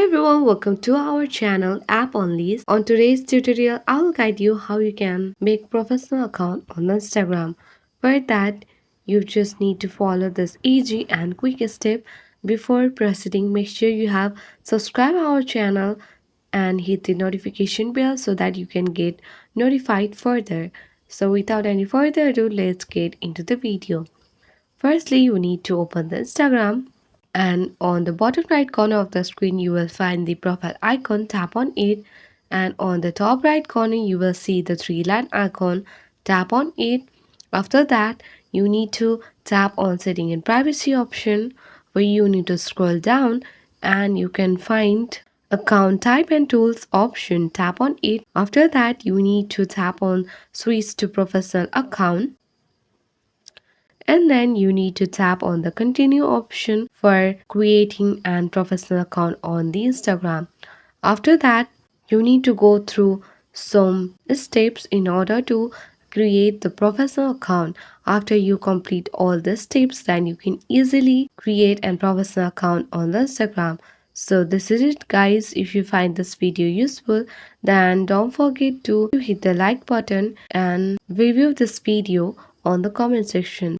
everyone, welcome to our channel App Only. On today's tutorial, I'll guide you how you can make professional account on Instagram. For that, you just need to follow this easy and quick step. Before proceeding, make sure you have subscribed our channel and hit the notification bell so that you can get notified further. So without any further ado, let's get into the video. Firstly, you need to open the Instagram, and on the bottom right corner of the screen you will find the profile icon. Tap on it, and on the top right corner you will see the three-line icon. Tap on it. After that, you need to tap on setting and privacy option, where you need to scroll down and you can find account type and tools option. Tap on it. After that, you need to tap on switch to professional account, and then you need to tap on the continue option for creating an professional account on the Instagram. After that, you need to go through some steps in order to create the professional account. After you complete all the steps, then you can easily create a professional account on the Instagram. So this is it guys. If you find this video useful, then don't forget to hit the like button and review this video on the comment section.